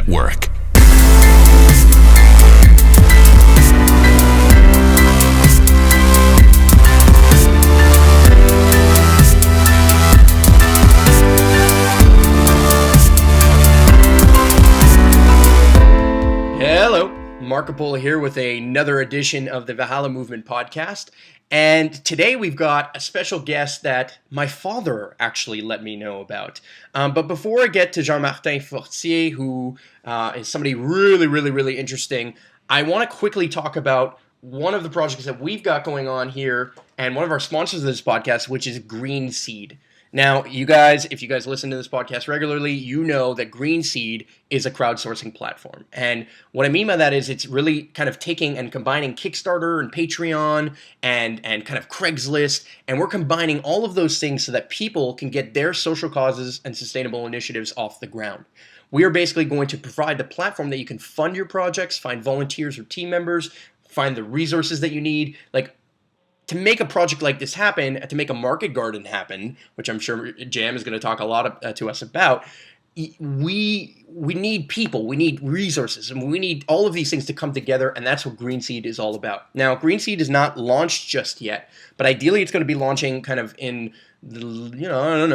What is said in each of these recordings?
Network. Hello, Marco Polo here with another edition of the Valhalla Movement podcast. And today we've got a special guest that my father actually let me know about. But before I get to Jean-Martin Fortier, who is somebody really interesting, I want to quickly talk about one of the projects that we've got going on here and one of our sponsors of this podcast, which is Green Seed. Now, you guys, if you guys listen to this podcast regularly, you know that Green Seed is a crowdsourcing platform. And what I mean by that is it's really kind of taking and combining Kickstarter and Patreon and kind of Craigslist, and we're combining all of those things so that people can get their social causes and sustainable initiatives off the ground. We are basically going to provide the platform that you can fund your projects, find volunteers or team members, find the resources that you need, like to make a project like this happen, to make a market garden happen, which I'm sure Jam is going to talk a lot to us about. We need people, we need resources, and we need all of these things to come together, and that's what Green Seed is all about. Now, Green Seed is not launched just yet, but ideally it's going to be launching kind of in, I don't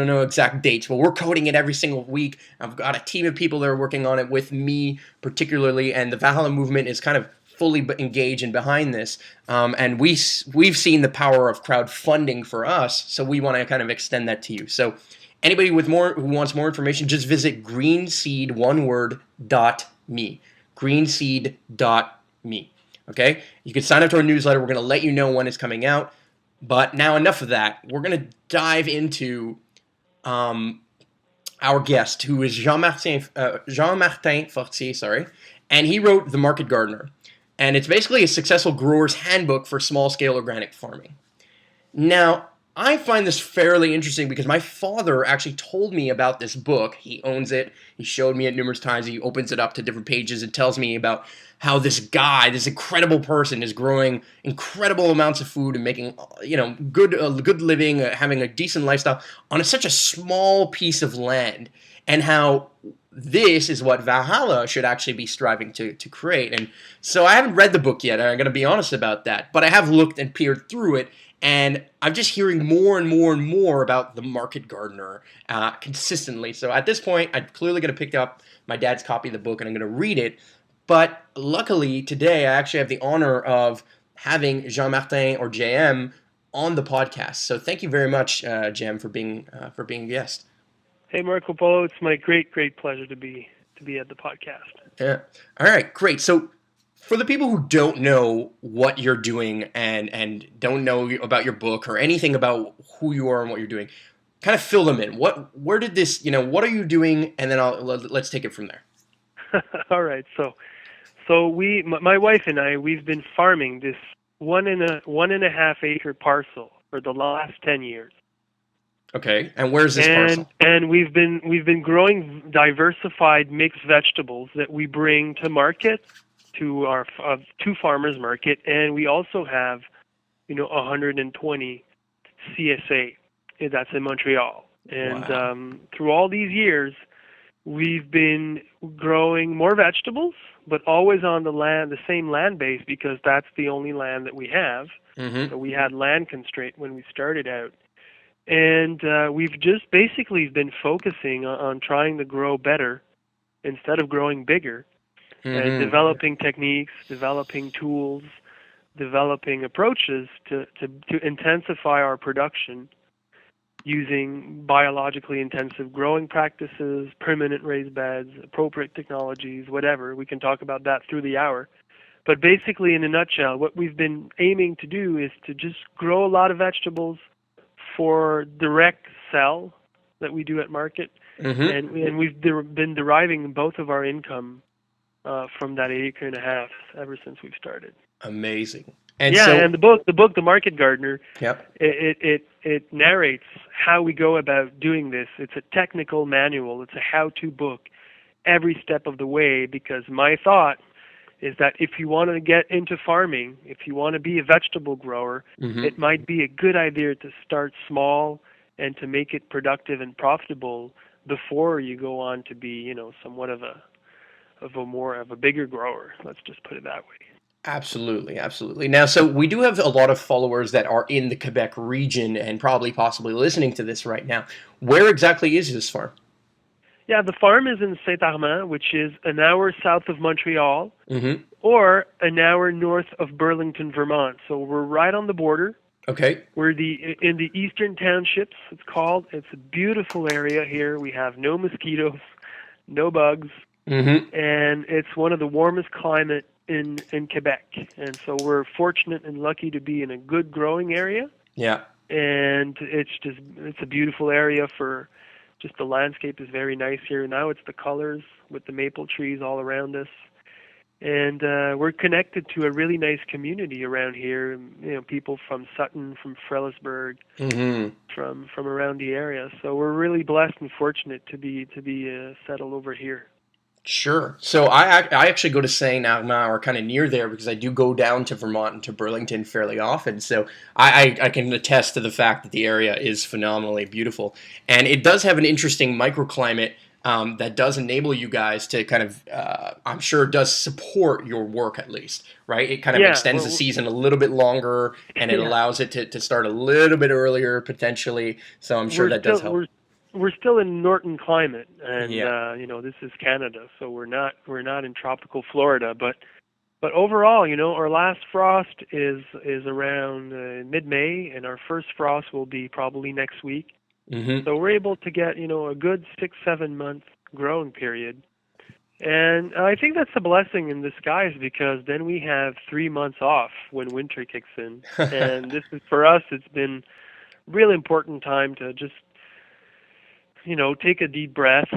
know exact dates, but we're coding it every single week. I've got a team of people that are working on it with me particularly, and the Valhalla movement is kind of fully engaged and behind this, and we've seen the power of crowdfunding for us, so we want to kind of extend that to you. So anybody who wants more information, just visit greenseed.me. Greenseed.me. Okay? You can sign up to our newsletter. We're going to let you know when it's coming out. But now enough of that. We're going to dive into our guest, who is Jean-Martin Fortier, and he wrote The Market Gardener. And it's basically a successful grower's handbook for small-scale organic farming. Now, I find this fairly interesting because my father actually told me about this book. He owns it. He showed me it numerous times. He opens it up to different pages and tells me about how this guy, this incredible person, is growing incredible amounts of food and making, good living, having a decent lifestyle on such a small piece of land, and how this is what Valhalla should actually be striving to create. And so I haven't read the book yet, and I'm going to be honest about that, but I have looked and peered through it, and I'm just hearing more and more about the Market Gardener consistently. So at this point, I'm clearly going to pick up my dad's copy of the book, and I'm going to read it. But luckily, today, I actually have the honor of having Jean-Martin, or JM, on the podcast. So thank you very much, JM, for being a guest. Hey, Marco Polo, it's my great pleasure to be at the podcast. Yeah. All right, great. So for the people who don't know what you're doing and don't know about your book or anything about who you are and what you're doing, kind of fill them in. Where did this, what are you doing? And then let's take it from there. All right. So my wife and I, we've been farming this 1.5 acre parcel for the last 10 years. Okay, and where's this parcel? And we've been growing diversified mixed vegetables that we bring to market, to our to farmers market, and we also have, 120 CSA. That's in Montreal, and wow. Through all these years, we've been growing more vegetables, but always on the same land base, because that's the only land that we have. Mm-hmm. So we had land constraint when we started out. And we've just basically been focusing on trying to grow better instead of growing bigger, and developing techniques, developing tools, developing approaches to intensify our production using biologically intensive growing practices, permanent raised beds, appropriate technologies, whatever. We can talk about that through the hour. But basically, in a nutshell, what we've been aiming to do is to just grow a lot of vegetables for direct sell that we do at market, and we've been deriving both of our income from that 1.5 acres ever since we've started. Amazing. And the book, The Market Gardener, yep. It narrates how we go about doing this. It's a technical manual. It's a how-to book every step of the way, because my thought is that if you want to get into farming, if you want to be a vegetable grower, it might be a good idea to start small and to make it productive and profitable before you go on to be, somewhat of a of a bigger grower. Let's just put it that way. Absolutely, absolutely. Now, so we do have a lot of followers that are in the Quebec region and probably possibly listening to this right now. Where exactly is this farm? Yeah, the farm is in Saint-Armand, which is an hour south of Montreal, Mm-hmm. or an hour north of Burlington, Vermont. So we're right on the border. Okay. We're in the eastern townships, it's called. It's a beautiful area here. We have no mosquitoes, no bugs, Mm-hmm. and it's one of the warmest climate in Quebec. And so we're fortunate and lucky to be in a good growing area. Yeah. And it's a beautiful area for just the landscape is very nice here. Now it's the colors with the maple trees all around us. And we're connected to a really nice community around here. You know, people from Sutton, from Frelighsburg, Mm-hmm. from around the area. So we're really blessed and fortunate to be settled over here. Sure. So I actually go to Saint Armand or kind of near there because I do go down to Vermont and to Burlington fairly often. So I can attest to the fact that the area is phenomenally beautiful, and it does have an interesting microclimate that does enable you guys to kind of I'm sure does support your work at least, right? It kind of Yeah, extends the season a little bit longer, and it yeah. allows it to start a little bit earlier potentially. So I'm sure We're that does still help. we're still in Norton climate, and Yeah. you know, this is Canada, so we're not in tropical Florida, but overall, you know, our last frost is around mid-May, and our first frost will be probably next week. Mm-hmm. So we're able to get, you know, a good 6-7 month growing period. And I think that's a blessing in disguise because then we have 3 months off when winter kicks in. And this is for us, it's been really important time to just, you know, take a deep breath,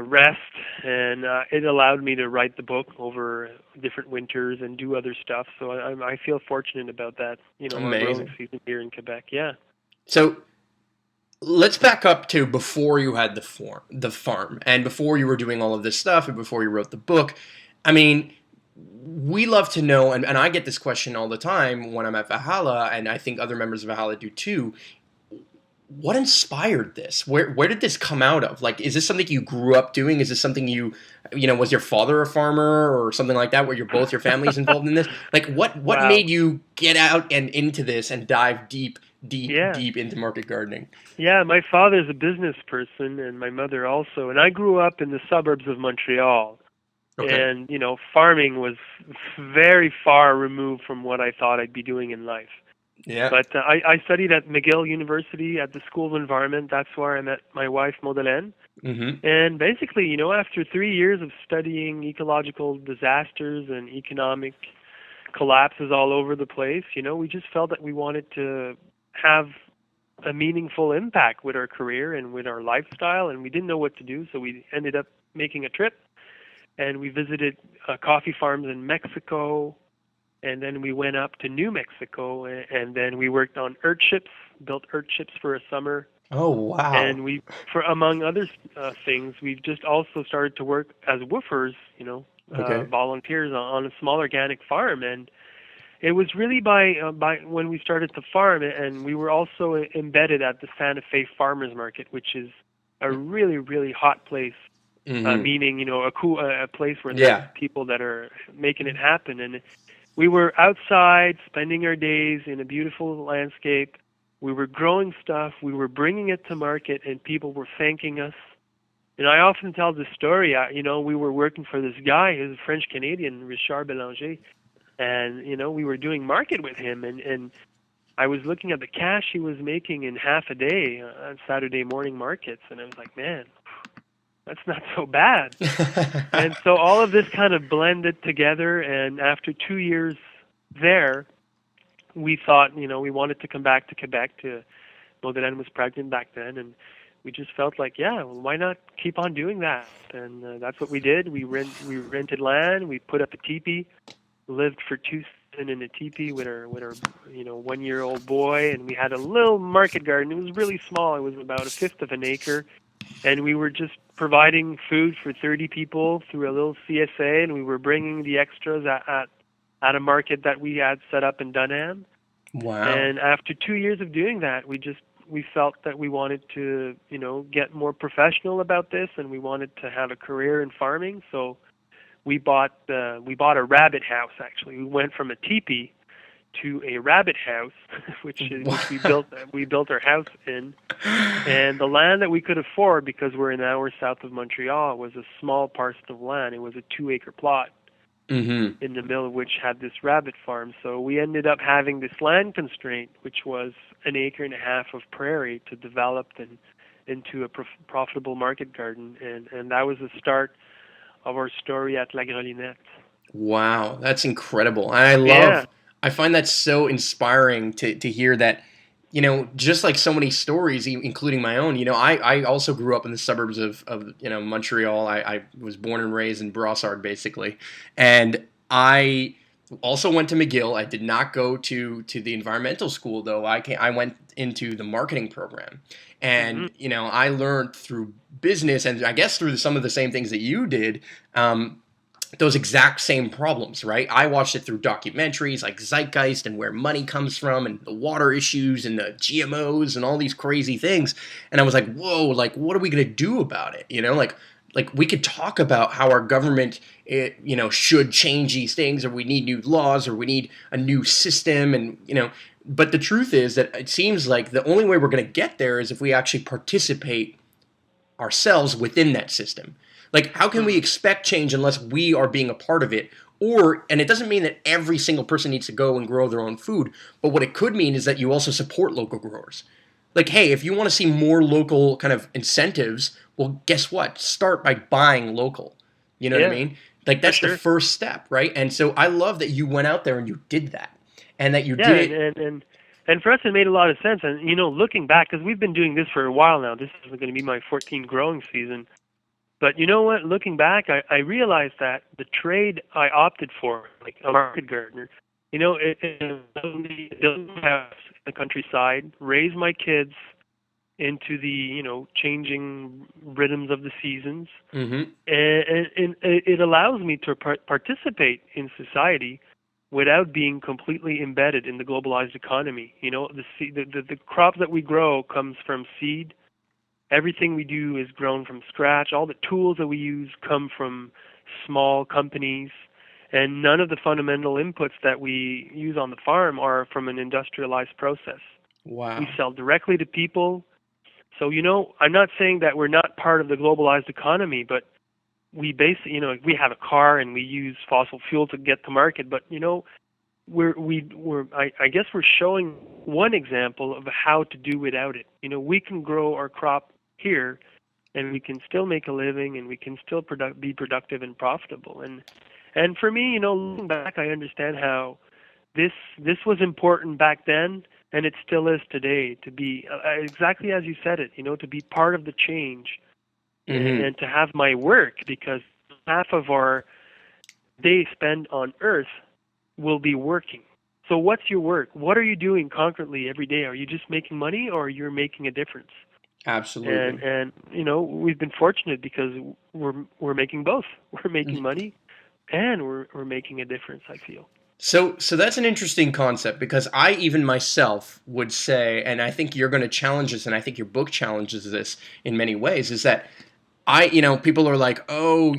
rest, and it allowed me to write the book over different winters and do other stuff. So I feel fortunate about that, you know, our growing Amazing. season here in Quebec. Yeah. So let's back up to before you had the farm, and before you were doing all of this stuff, and before you wrote the book. I mean, we love to know, and I get this question all the time when I'm at Valhalla, and I think other members of Valhalla do too. What inspired this? Where did this come out of? Like, is this something you grew up doing? Is this something was your father a farmer or something like that, where both your families involved in this? Like, what Wow. made you get out and into this and dive deep, deep, Yeah. deep into market gardening? Yeah, my father's a business person and my mother also. And I grew up in the suburbs of Montreal. Okay. And, you know, farming was very far removed from what I thought I'd be doing in life. Yeah. But I studied at McGill University at the School of Environment. That's where I met my wife, Madeleine. Mm-hmm. And basically, you know, after 3 years of studying ecological disasters and economic collapses all over the place, you know, we just felt that we wanted to have a meaningful impact with our career and with our lifestyle, and we didn't know what to do, so we ended up making a trip, and we visited coffee farms in Mexico, and then we went up to New Mexico, and then we worked on earth ships, built earth ships for a summer. Oh wow. And we, for among other things, we've just also started to work as woofers, you know, Okay. volunteers on a small organic farm. And it was really by when we started to farm, and we were also embedded at the Santa Fe Farmers Market, which is a really, really hot place. Mm-hmm. Meaning, you know, a place where there's Yeah. people that are making it happen. And we were outside, spending our days in a beautiful landscape. We were growing stuff. We were bringing it to market, and people were thanking us. And I often tell this story. You know, we were working for this guy who's a French Canadian, Richard Belanger, and you know, we were doing market with him, and I was looking at the cash he was making in half a day on Saturday morning markets, and I was like, man, that's not so bad. And so all of this kind of blended together, and after 2 years there, we thought, you know, we wanted to come back to Quebec. Madeleine was pregnant back then, and we just felt like, yeah, well, why not keep on doing that? And that's what we did. We rented land, we put up a teepee, lived for 2 seasons in a teepee with our 1-year-old boy, and we had a little market garden. It was really small. It was about a fifth of an acre, and we were just providing food for 30 people through a little CSA, and we were bringing the extras at a market that we had set up in Dunham. Wow. And after 2 years of doing that, we felt that we wanted to, you know, get more professional about this, and we wanted to have a career in farming. So we bought a rabbit house. Actually, we went from a teepee to a rabbit house, which we built our house in. And the land that we could afford, because we're an hour south of Montreal, was a small parcel of land. It was a 2-acre plot in the middle of which had this rabbit farm. So we ended up having this land constraint, which was an acre and a half of prairie to develop into a profitable market garden. And that was the start of our story at La Grelinette. Wow, that's incredible. And I find that so inspiring to hear that, just like so many stories, including my own, I also grew up in the suburbs of Montreal. I was born and raised in Brossard, basically. And I also went to McGill. I did not go to the environmental school, though. I went into the marketing program. And, I learned through business, and I guess through some of the same things that you did, those exact same problems, right? I watched it through documentaries like Zeitgeist and where money comes from and the water issues and the GMOs and all these crazy things. And I was like, whoa, like, what are we going to do about it? Like we could talk about how our government, should change these things, or we need new laws, or we need a new system. And, but the truth is that it seems like the only way we're going to get there is if we actually participate ourselves within that system. Like, how can we expect change unless we are being a part of it? And it doesn't mean that every single person needs to go and grow their own food, but what it could mean is that you also support local growers. Like, hey, if you want to see more local kind of incentives, well, guess what? Start by buying local. You know what I mean? Like, that's the first step, right? And so I love that you went out there and you did that, and that you did it. And for us, it made a lot of sense. And, looking back, because we've been doing this for a while now, this is going to be my 14th growing season. But you know what? Looking back, I realized that the trade I opted for, like a market gardener, it build a house in the countryside, raise my kids into the changing rhythms of the seasons, and it allows me to participate in society without being completely embedded in the globalized economy. The crops that we grow comes from seed. Everything we do is grown from scratch. All the tools that we use come from small companies, and none of the fundamental inputs that we use on the farm are from an industrialized process. Wow. We sell directly to people. So, I'm not saying that we're not part of the globalized economy, but we basically, we have a car and we use fossil fuel to get to market, but, I guess we're showing one example of how to do without it. We can grow our crop here, and we can still make a living, and we can still be productive and profitable. And for me, looking back, I understand how this was important back then, and it still is today, to be exactly as you said it. To be part of the change, and to have my work, because half of our day spent on Earth will be working. So what's your work? What are you doing concretely every day? Are you just making money, or you're making a difference? Absolutely. And we've been fortunate because we're making both. We're making money, and we're making a difference, I feel. So that's an interesting concept, because I even myself would say, and I think you're going to challenge this, and I think your book challenges this in many ways, is that people are like, oh,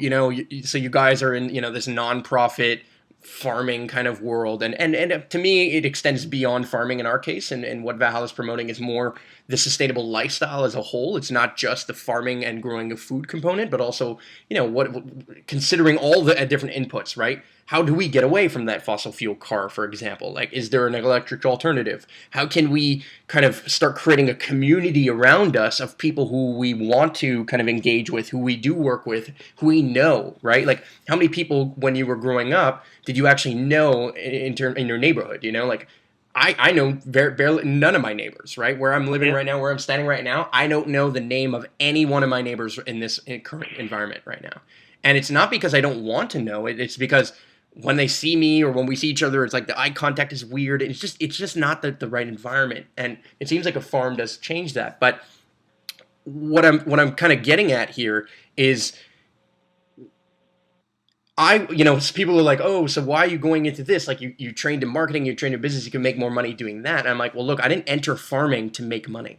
so you guys are in, this nonprofit farming kind of world, and to me it extends beyond farming in our case, and what Valhalla is promoting is more the sustainable lifestyle as a whole. It's not just the farming and growing of food component, but also considering all the different inputs, right? How do we get away from that fossil fuel car, for example? Like, is there an electric alternative? How can we kind of start creating a community around us of people who we want to kind of engage with, who we do work with, who we know, right? Like, how many people, when you were growing up, did you actually know in your neighborhood? Like, I know barely none of my neighbors, right? Where I'm living right now, where I'm standing right now, I don't know the name of any one of my neighbors in this current environment right now. And it's not because I don't want to know it. It's because when they see me or when we see each other, it's like the eye contact is weird. It's just not the right environment. And it seems like a farm does change that. But what I'm kind of getting at here is, people are like, oh, so why are you going into this? Like, you trained in marketing, you trained in business, you can make more money doing that. And I'm like, well, look, I didn't enter farming to make money.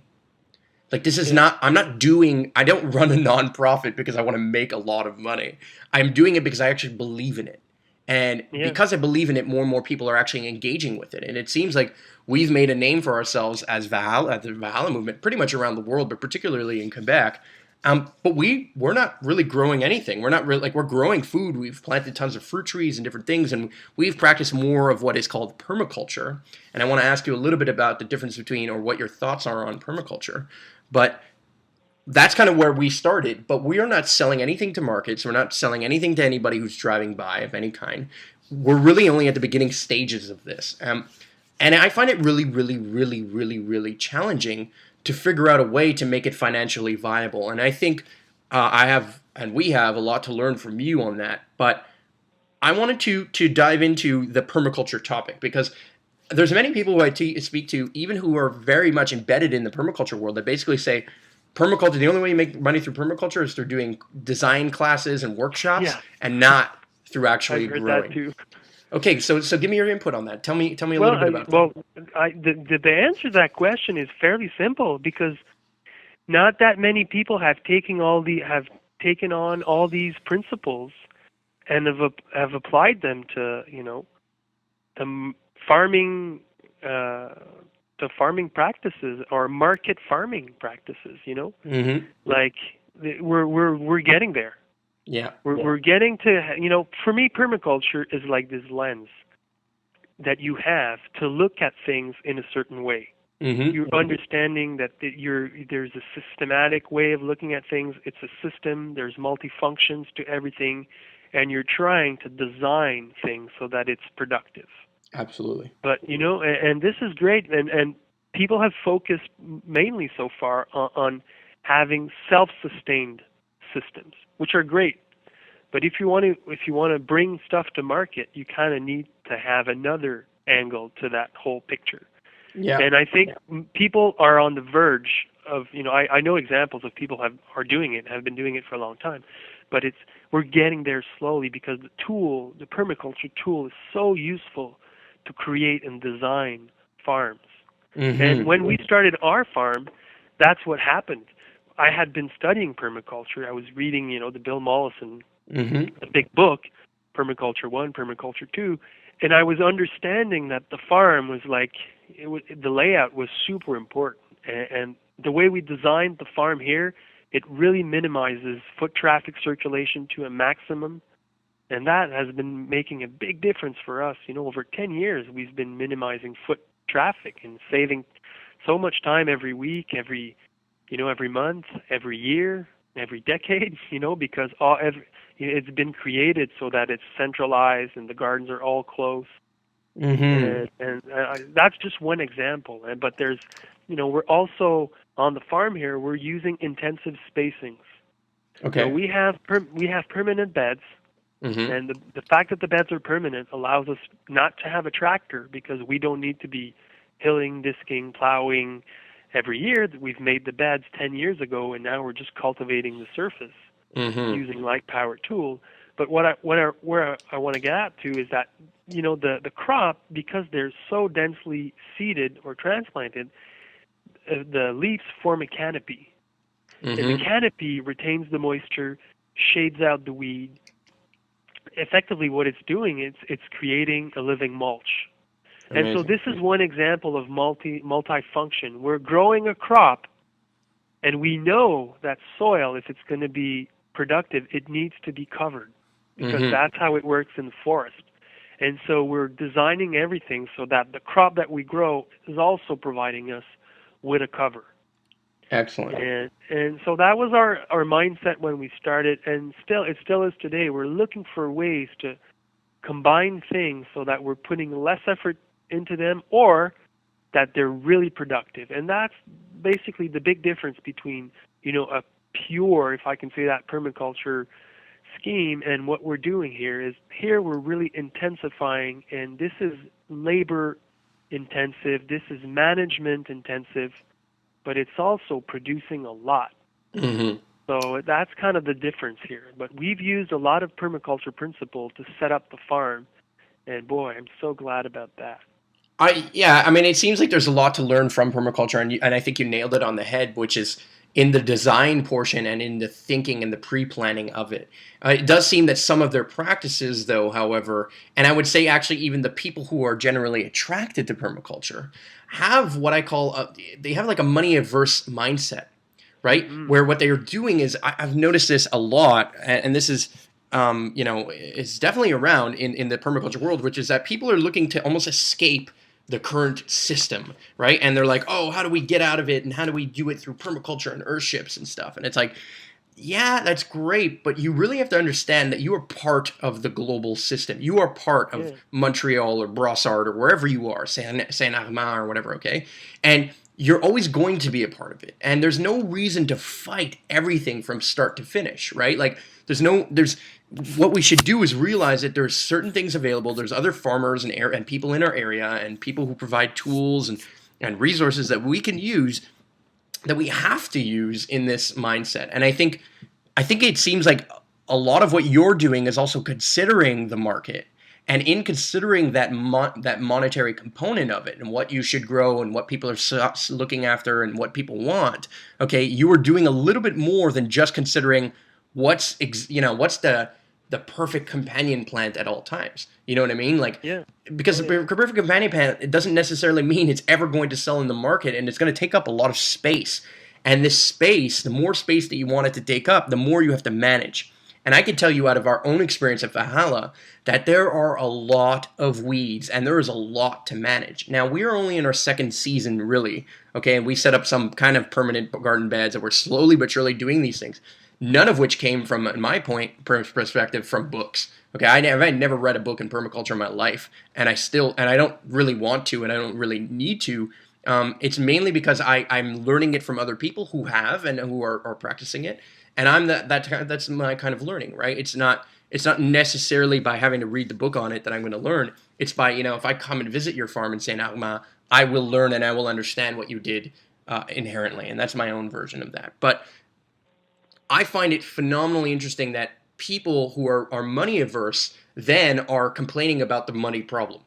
Like this is Yeah. not, I'm not doing, I don't run a nonprofit because I want to make a lot of money. I'm doing it because I actually believe in it. And Yeah. because I believe in it, more and more people are actually engaging with it. And it seems like we've made a name for ourselves as Valhalla, at the Valhalla movement, pretty much around the world, but particularly in Quebec. But we're not really growing anything. We're not really like we're growing food. We've planted tons of fruit trees and different things, and we've practiced more of what is called permaculture. And I want to ask you a little bit about the difference between, or what your thoughts are on permaculture. But that's kind of where we started. But we are not selling anything to markets. We're not selling anything to anybody who's driving by of any kind. We're really only at the beginning stages of this. And I find it really, really, really, really, really challenging to figure out a way to make it financially viable. And I think I have, and we have, a lot to learn from you on that. But I wanted to dive into the permaculture topic because there's many people who speak to, even who are very much embedded in the permaculture world, that basically say permaculture, the only way you make money through permaculture is through doing design classes and workshops, Yeah. and not through I've actually heard that growing. too. Okay, so give me your input on that. Tell me a Well, little bit about that. the answer to that question is fairly simple because not that many people have taken on all these principles and have applied them to to farming uh, to farming practices or market farming practices. Mm-hmm. Like we're getting there. Yeah. We're getting to for me permaculture is like this lens that you have to look at things in a certain way. Mm-hmm. You're understanding that there's a systematic way of looking at things. It's a system. There's multifunctions to everything, and you're trying to design things so that it's productive. Absolutely. But and this is great, and people have focused mainly so far having self-sustained systems, which are great. But if you want to bring stuff to market, you kind of need to have another angle to that whole picture. Yeah. And I think people are on the verge of, I know examples of people are doing it, have been doing it for a long time, but we're getting there slowly because the permaculture tool is so useful to create and design farms. And Mm-hmm. when we started our farm, that's what happened. I had been studying permaculture. I was reading, the Bill Mollison, Mm-hmm. the big book, Permaculture 1, Permaculture 2, and I was understanding that the farm was like, the layout was super important. And the way we designed the farm here, it really minimizes foot traffic circulation to a maximum. And that has been making a big difference for us. Over 10 years, we've been minimizing foot traffic and saving so much time every week, every month, every year, every decade, because it's been created so that it's centralized and the gardens are all close. Mm-hmm. And that's just one example. But we're also on the farm here. We're using intensive spacings. So Okay. we have permanent beds, Mm-hmm. and the fact that the beds are permanent allows us not to have a tractor because we don't need to be hilling, disking, plowing every year. We've made the beds 10 years ago, and now we're just cultivating the surface Mm-hmm. using light powered tool. But where I want to get at to is that the crop, because they're so densely seeded or transplanted, the leaves form a canopy, and the Mm-hmm. canopy retains the moisture, shades out the weed. Effectively, what it's doing is it's creating a living mulch. And so Amazing. this is one example of multifunction. We're growing a crop, and we know that soil, if it's going to be productive, it needs to be covered because Mm-hmm. that's how it works in the forest. And so we're designing everything so that the crop that we grow is also providing us with a cover. Excellent. And so that was our mindset when we started, and it still is today. We're looking for ways to combine things so that we're putting less effort into them or that they're really productive. And that's basically the big difference between, a pure, if I can say that, permaculture scheme and what we're doing here is here we're really intensifying, and this is labor intensive, this is management intensive, but it's also producing a lot. Mm-hmm. So that's kind of the difference here. But we've used a lot of permaculture principles to set up the farm, and boy, I'm so glad about that. I mean, it seems like there's a lot to learn from permaculture, and I think you nailed it on the head, which is in the design portion and in the thinking and the pre-planning of it. It does seem that some of their practices, though, however, and I would say actually even the people who are generally attracted to permaculture have what I call they have like a money averse mindset, right? Where what they are doing is I've noticed this a lot, and this is it's definitely around in the permaculture world, which is that people are looking to almost escape the current system, right? And they're like, oh, how do we get out of it? And how do we do it through permaculture and earthships and stuff? And it's like, yeah, that's great, but you really have to understand that you are part of the global system. You are part of Montreal or Brossard or wherever you are, Saint-Armand or whatever, okay? And you're always going to be a part of it. And there's no reason to fight everything from start to finish, right? Like, what we should do is realize that there's certain things available. There's other farmers and people in our area and people who provide tools and resources that we can use, that we have to use in this mindset. And I think it seems like a lot of what you're doing is also considering the market, and in considering that monetary component of it and what you should grow and what people are looking after and what people want. Okay, you are doing a little bit more than just considering what's the perfect companion plant at all times. You know what I mean? Like, because the perfect companion plant, it doesn't necessarily mean it's ever going to sell in the market, and it's going to take up a lot of space. And this space, the more space that you want it to take up, the more you have to manage. And I can tell you out of our own experience at Valhalla that there are a lot of weeds and there is a lot to manage. Now, we are only in our second season, really, okay? And we set up some kind of permanent garden beds, and we're slowly but surely doing these things. None of which came from, in my perspective, from books. Okay, I never read a book in permaculture in my life, and I don't really want to, and I don't really need to. It's mainly because I'm learning it from other people who have and who are practicing it, and that's my kind of learning, right? It's not necessarily by having to read the book on it that I'm going to learn. It's by, if I come and visit your farm in Saint-Armand, I will learn and I will understand what you did inherently, and that's my own version of that. But I find it phenomenally interesting that people who are money averse then are complaining about the money problem,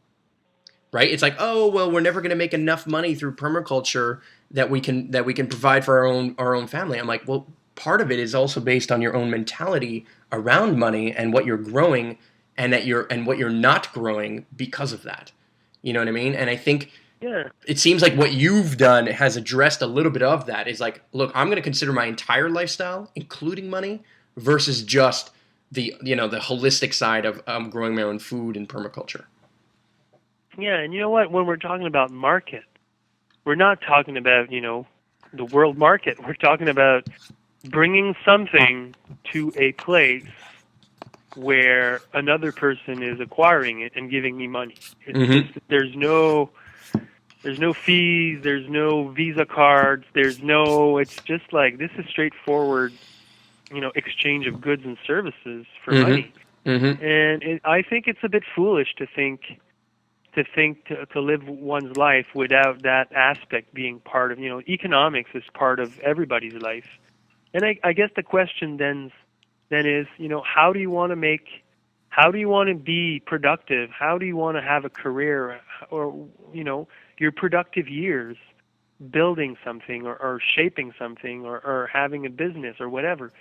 right? It's like, oh, well, we're never going to make enough money through permaculture that we can provide for our own family. I'm like, well, part of it is also based on your own mentality around money and what you're growing and what you're not growing because of that. You know what I mean? And I think it seems like what you've done has addressed a little bit of that. Is like, look, I'm going to consider my entire lifestyle, including money, versus just the holistic side of growing my own food and permaculture. Yeah, and you know what? When we're talking about market, we're not talking about, the world market. We're talking about bringing something to a place where another person is acquiring it and giving me money. There's no fees, there's no Visa cards, it's just like, this is straightforward, exchange of goods and services for money. And I think it's a bit foolish to live one's life without that aspect being part of, economics is part of everybody's life. And I guess the question then is, how do you want to be productive? How do you want to have a career, or, your productive years building something or shaping something or having a business or whatever?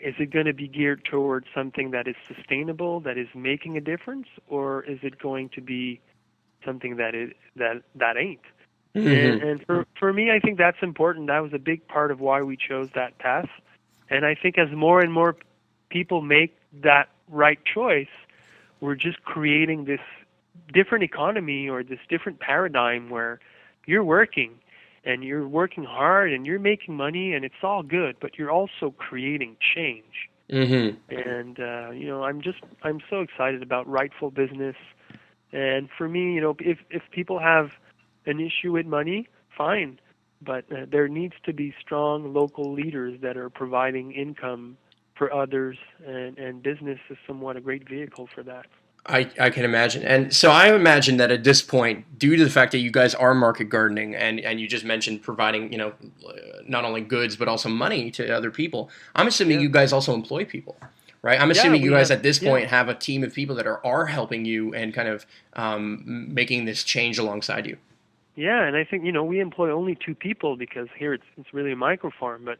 Is it going to be geared towards something that is sustainable, that is making a difference, or is it going to be something that ain't? And for me, I think that's important. That was a big part of why we chose that path. And I think as more and more people make that right choice, we're just creating this different economy or this different paradigm where you're working hard and you're making money and it's all good, but you're also creating change. And I'm so excited about rightful business. And for me, if people have an issue with money, fine, but there needs to be strong local leaders that are providing income for others, and business is somewhat a great vehicle for that. I can imagine. And so I imagine that at this point, due to the fact that you guys are market gardening and you just mentioned providing, not only goods, but also money to other people, I'm assuming you guys also employ people, right? I'm Yeah, assuming you we guys have. at this Yeah, point have a team of people that are helping you and kind of making this change alongside you. yeah, and I think we employ only 2 people because here it's really a micro farm. But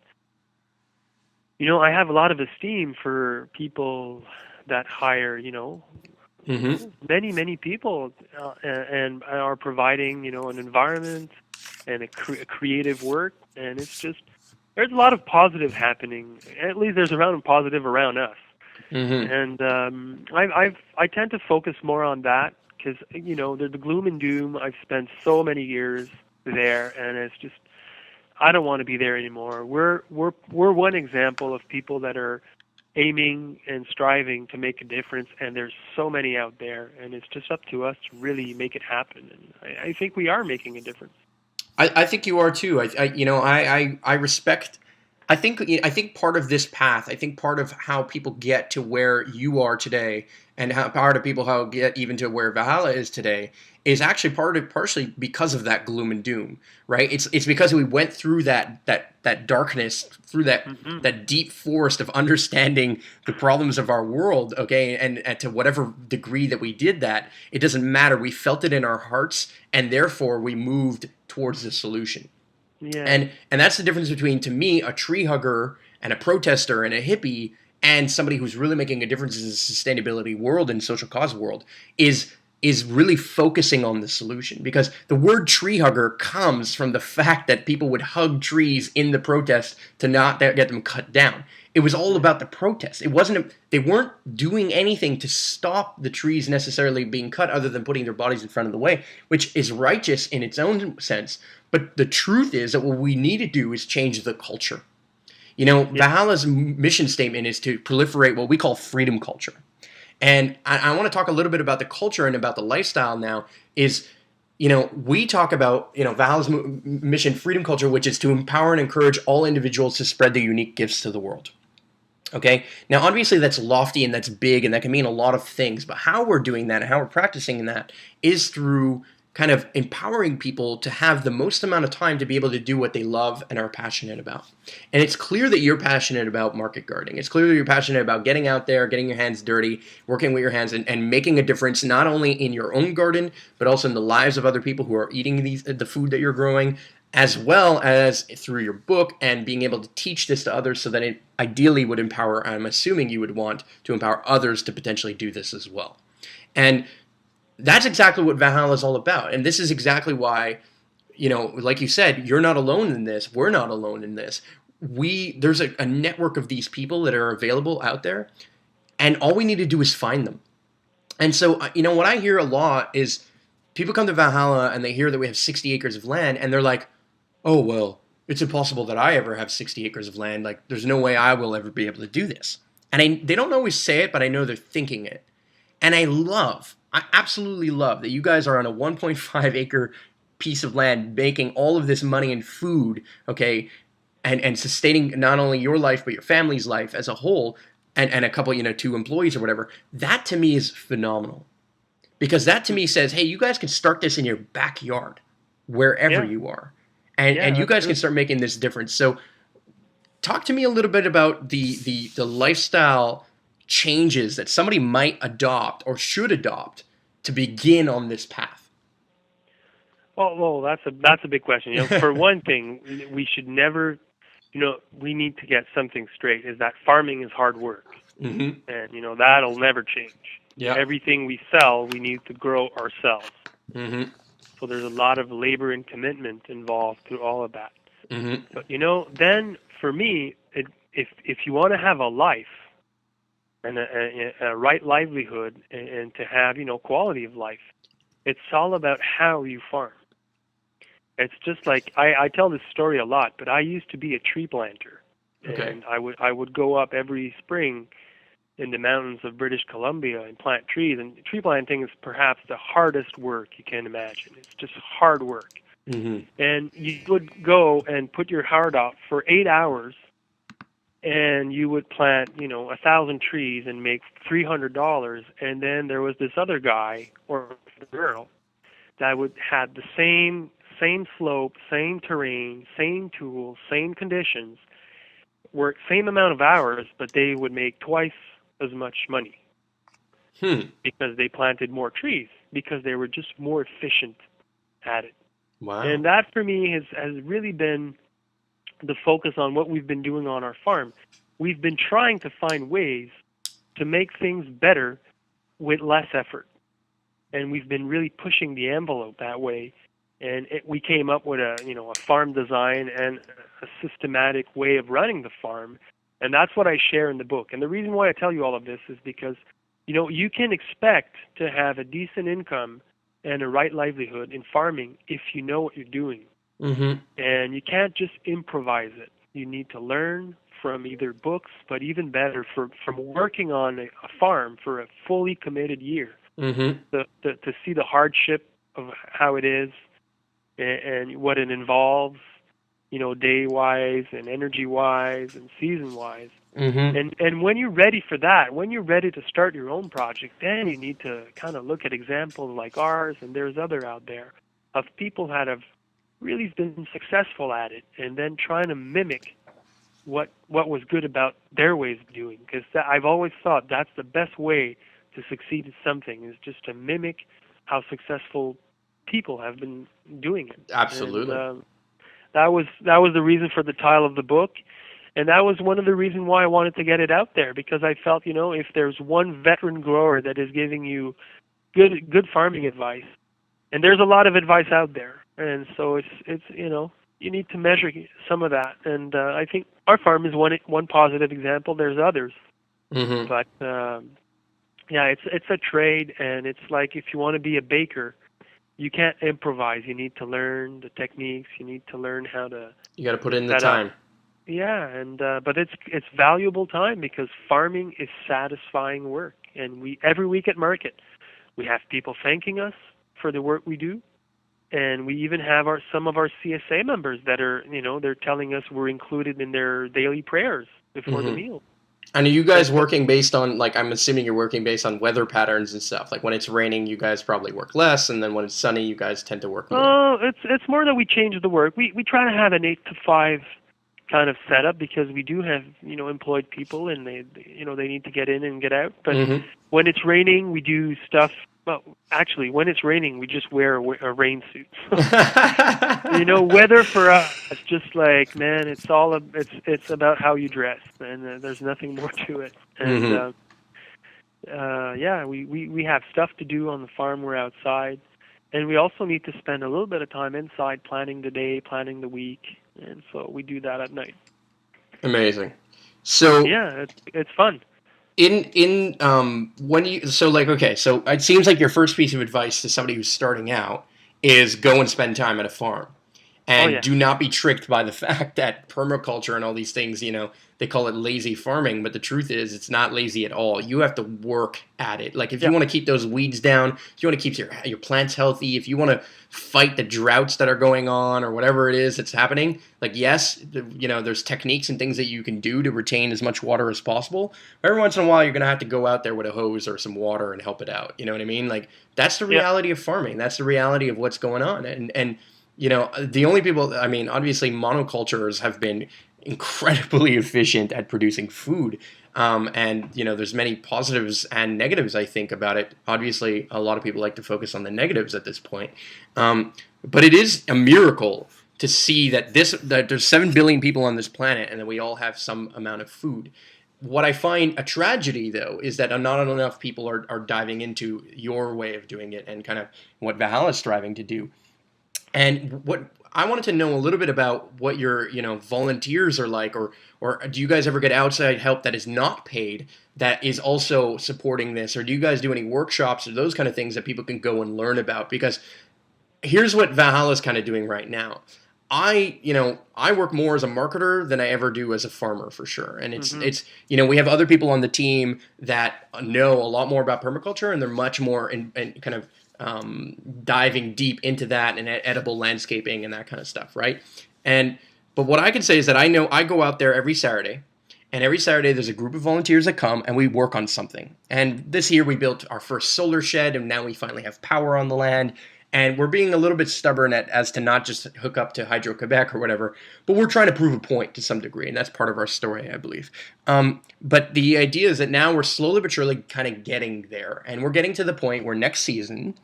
I have a lot of esteem for people that hire Mm-hmm. many people and are providing an environment and a creative work, and it's just there's a lot of positive happening. At least there's around positive around us. Mm-hmm. And I tend to focus more on that because the gloom and doom. I've spent so many years there, and it's just I don't want to be there anymore. We're one example of people that are aiming and striving to make a difference, and there's so many out there, and it's just up to us to really make it happen. And I think we are making a difference. I think you are too. I respect. I think part of this path. I think part of how people get to where you are today, and how part of people how get even to where Valhalla is today, is actually partially because of that gloom and doom, right? It's because we went through that darkness, through Hmm. that deep forest of understanding the problems of our world. Okay, and to whatever degree that we did that, it doesn't matter. We felt it in our hearts, and therefore we moved towards the solution. Yeah. And that's the difference between, to me, a tree hugger and a protester and a hippie, and somebody who's really making a difference in the sustainability world and social cause world, is really focusing on the solution. Because the word tree hugger comes from the fact that people would hug trees in the protest to not get them cut down. It was all about the protest. It wasn't. They weren't doing anything to stop the trees necessarily being cut, other than putting their bodies in front of the way, which is righteous in its own sense. But the truth is that what we need to do is change the culture. Yeah. Valhalla's mission statement is to proliferate what we call freedom culture. And I want to talk a little bit about the culture and about the lifestyle now. We talk about, Valhalla's mission, freedom culture, which is to empower and encourage all individuals to spread their unique gifts to the world. Okay. Now, obviously, that's lofty and that's big, and that can mean a lot of things. But how we're doing that and how we're practicing that is through kind of empowering people to have the most amount of time to be able to do what they love and are passionate about. And it's clear that you're passionate about market gardening. It's clear that you're passionate about getting out there, getting your hands dirty, working with your hands, and making a difference not only in your own garden, but also in the lives of other people who are eating the food that you're growing, as well as through your book and being able to teach this to others, so that it ideally would empower, I'm assuming you would want to empower others to potentially do this as well. And that's exactly what Valhalla is all about. And this is exactly why, like you said, you're not alone in this. We're not alone in this. There's a network of these people that are available out there, and all we need to do is find them. And so, what I hear a lot is people come to Valhalla and they hear that we have 60 acres of land, and they're like, oh, well, it's impossible that I ever have 60 acres of land. Like, there's no way I will ever be able to do this. And they don't always say it, but I know they're thinking it. And I absolutely love that you guys are on a 1.5 acre piece of land making all of this money and food, okay, and sustaining not only your life, but your family's life as a whole, and a couple, 2 employees or whatever. That to me is phenomenal. Because that to me says, hey, you guys can start this in your backyard, wherever Yeah. you are. And Yeah. you That's guys can true. start making this difference. So talk to me a little bit about the lifestyle changes that somebody might adopt or should adopt to begin on this path. Well, that's a big question. For one thing, we should never. We need to get something straight. Is that farming is hard work, Mm-hmm. and that'll never change. Yeah. Everything we sell, we need to grow ourselves. Mm-hmm. So there's a lot of labor and commitment involved through all of that. Mm-hmm. But then for me, if you want to have a life and a right livelihood and to have quality of life, it's all about how you farm. It's just like I tell this story a lot, but I used to be a tree planter, Okay. and I would go up every spring in the mountains of British Columbia and plant trees. And tree planting is perhaps the hardest work you can imagine. It's just hard work. Mm-hmm. And you would go and put your heart out for 8 hours, and you would plant 1,000 trees and make $300. And then there was this other guy or girl that would had the same slope, same terrain, same tools, same conditions, work same amount of hours, but they would make twice as much money Hmm. because they planted more trees, because they were just more efficient at it. Wow. And that for me has really been the focus on what we've been doing on our farm. We've been trying to find ways to make things better with less effort. And we've been really pushing the envelope that way. And we came up with a farm design and a systematic way of running the farm. And that's what I share in the book. And the reason why I tell you all of this is because, you can expect to have a decent income and a right livelihood in farming if you know what you're doing. Mm-hmm. And you can't just improvise it. You need to learn from either books, but even better, from working on a farm for a fully committed year. Mm-hmm. To see the hardship of how it is and what it involves, day-wise and energy-wise and season-wise. Mm-hmm. And when you're ready for that, when you're ready to start your own project, then you need to kind of look at examples like ours, and there's other out there, of people that have really been successful at it, and then trying to mimic what was good about their ways of doing. Because I've always thought that's the best way to succeed at something, is just to mimic how successful people have been doing it. Absolutely. And, that was the reason for the title of the book, and that was one of the reasons why I wanted to get it out there, because I felt, if there's one veteran grower that is giving you good farming advice, and there's a lot of advice out there, and so it's you need to measure some of that, and I think our farm is one positive example. There's others, Mm-hmm. but it's a trade, and it's like if you want to be a baker, you can't improvise. You need to learn the techniques. You need to learn how to. You got to put in the time. Yeah, and but it's valuable time, because farming is satisfying work, and every week at market, we have people thanking us for the work we do, and we even have some of our CSA members that are they're telling us we're included in their daily prayers before the meal. And are you guys working based on, I'm assuming you're working based on weather patterns and stuff? Like when it's raining, you guys probably work less, and then when it's sunny, you guys tend to work more. Oh, it's more that we change the work. We try to have an 8 to 5 kind of setup, because we do have employed people, and they need to get in and get out. But when it's raining, we do stuff. Well, actually, when it's raining, we just wear a rain suit. Weather for us, it's just like, man, it's about how you dress, and there's nothing more to it. And we have stuff to do on the farm. We're outside, and we also need to spend a little bit of time inside, planning the day, planning the week, and so we do that at night. Amazing. So yeah, it's fun. When you so it seems like your first piece of advice to somebody who's starting out is go and spend time at a farm, and do not be tricked by the fact that permaculture and all these things, they call it lazy farming, but the truth is it's not lazy at all. You have to work at it. Like if you want to keep those weeds down, if you want to keep your plants healthy, if you want to fight the droughts that are going on or whatever it is that's happening, yes, there's techniques and things that you can do to retain as much water as possible. But every once in a while, you're going to have to go out there with a hose or some water and help it out. You know what I mean? That's the reality of farming. That's the reality of what's going on. And the only people, obviously monocultures have been incredibly efficient at producing food. And there's many positives and negatives, I think, about it. Obviously, a lot of people like to focus on the negatives at this point. But it is a miracle to see that there's 7 billion people on this planet and that we all have some amount of food. What I find a tragedy, though, is that not enough people are diving into your way of doing it and kind of what Valhalla is striving to do. And what I wanted to know a little bit about what your volunteers are like, or do you guys ever get outside help that is not paid that is also supporting this, or do you guys do any workshops or those kind of things that people can go and learn about? Because here's what Valhalla is kind of doing right now. I work more as a marketer than I ever do as a farmer, for sure. And it's we have other people on the team that know a lot more about permaculture, and they're much more in kind of diving deep into that and edible landscaping and that kind of stuff, right? But what I can say is that I know I go out there every Saturday, and every Saturday there's a group of volunteers that come and we work on something. And this year we built our first solar shed, and now we finally have power on the land. And we're being a little bit stubborn as to not just hook up to Hydro-Quebec or whatever, but we're trying to prove a point to some degree, and that's part of our story, I believe. But the idea is that now we're slowly but surely kind of getting there, and we're getting to the point where next season,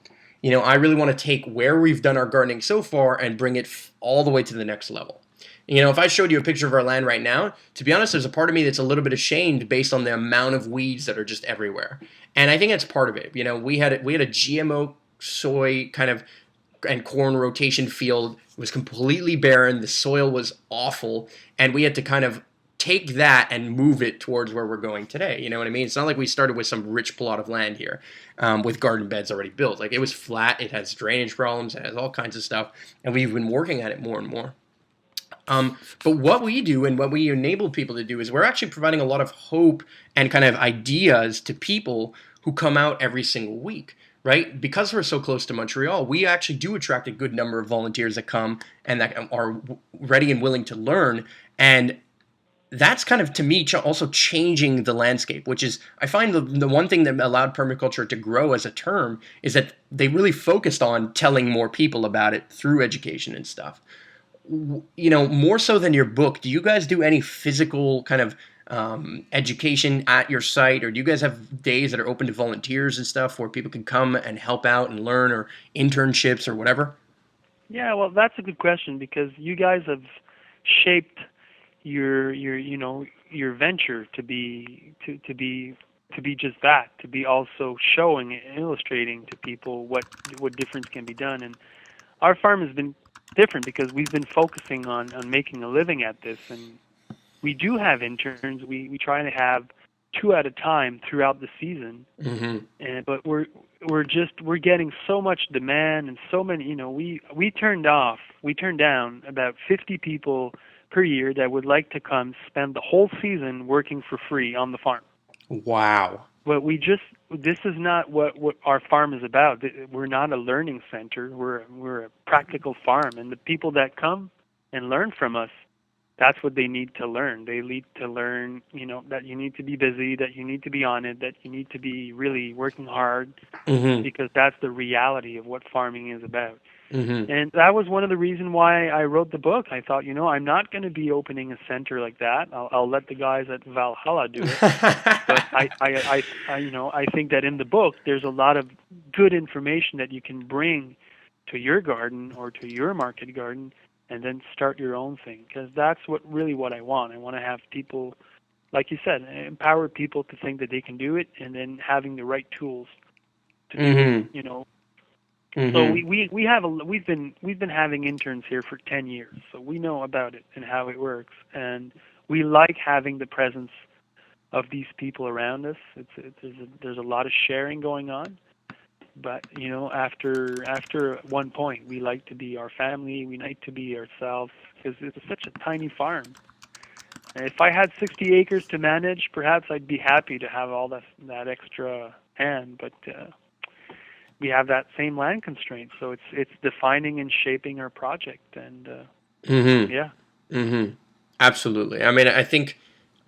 I really want to take where we've done our gardening so far and bring it all the way to the next level. If I showed you a picture of our land right now, to be honest, there's a part of me that's a little bit ashamed based on the amount of weeds that are just everywhere. And I think that's part of it. We had a GMO soy kind of and corn rotation field. It was completely barren. The soil was awful, and we had to kind of take that and move it towards where we're going today. You know what I mean? It's not like we started with some rich plot of land here with garden beds already built. Like, it was flat. It has drainage problems. It has all kinds of stuff, and we've been working at it more and more. But what we do and what we enable people to do is we're actually providing a lot of hope and kind of ideas to people who come out every single week, right? Because we're so close to Montreal, we actually do attract a good number of volunteers that come and that are ready and willing to learn. And that's kind of, to me, also changing the landscape, which is, I find the one thing that allowed permaculture to grow as a term is that they really focused on telling more people about it through education and stuff. More so than your book, do you guys do any physical kind of education at your site, or do you guys have days that are open to volunteers and stuff where people can come and help out and learn, or internships or whatever? Yeah, well, that's a good question, because you guys have shaped your venture to be just that, to be also showing and illustrating to people what difference can be done. And our farm has been different because we've been focusing on making a living at this, and we do have interns. We try to have 2 at a time throughout the season, but we're getting so much demand and so many. We turned down about 50 people per year that would like to come spend the whole season working for free on the farm. Wow. But this is not what our farm is about. We're not a learning center. We're a practical farm, and the people that come and learn from us, that's what they need to learn. They need to learn, that you need to be busy, that you need to be on it, that you need to be really working hard, because that's the reality of what farming is about. And that was one of the reasons why I wrote the book. I thought, I'm not going to be opening a center like that. I'll let the guys at Valhalla do it. But I think that in the book there's a lot of good information that you can bring to your garden or to your market garden, and then start your own thing. Because that's what I want. I want to have people, like you said, empower people to think that they can do it, and then having the right tools to do it, So we've been having interns here for 10 years, so we know about it and how it works, and we like having the presence of these people around us. There's a lot of sharing going on, but after one point, we like to be our family, we like to be ourselves, because it's such a tiny farm. And if I had 60 acres to manage, perhaps I'd be happy to have all that extra hand, but we have that same land constraint, so it's defining and shaping our project, and yeah. Absolutely. I mean, I think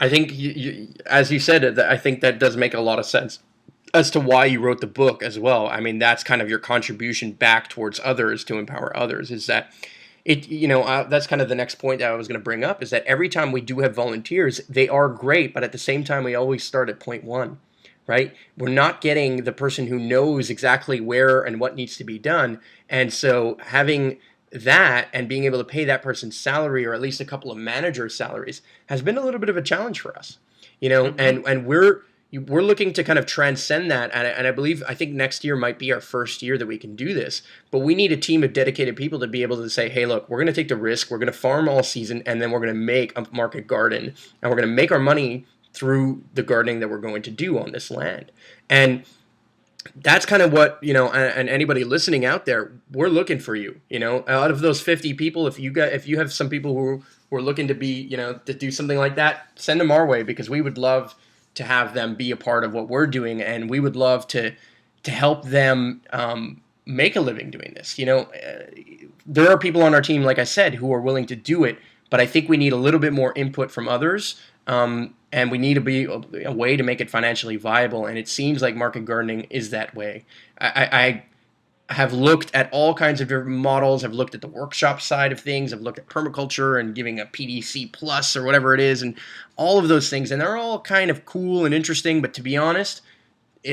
you, as you said, I think that does make a lot of sense as to why you wrote the book as well. I mean, that's kind of your contribution back towards others to empower others. Is that that's kind of the next point that I was going to bring up, is that every time we do have volunteers, they are great, but at the same time, we always start at point one. Right? We're not getting the person who knows exactly where and what needs to be done. And so having that and being able to pay that person's salary, or at least a couple of managers' salaries, has been a little bit of a challenge for us. And we're looking to kind of transcend that. And I think next year might be our first year that we can do this. But we need a team of dedicated people to be able to say, hey, look, we're going to take the risk. We're going to farm all season, and then we're going to make a market garden, and we're going to make our money through the gardening that we're going to do on this land. And that's kind of what, and anybody listening out there, we're looking for you. Out of those 50 people, if you have some people who are looking to be, to do something like that, send them our way, because we would love to have them be a part of what we're doing, and we would love to help them make a living doing this. There are people on our team, like I said, who are willing to do it, but I think we need a little bit more input from others. And we need to be a way to make it financially viable, and it seems like market gardening is that way. have looked at all kinds of different models, have looked at the workshop side of things, have looked at permaculture and giving a PDC plus or whatever it is, and all of those things, and they're all kind of cool and interesting. But to be honest,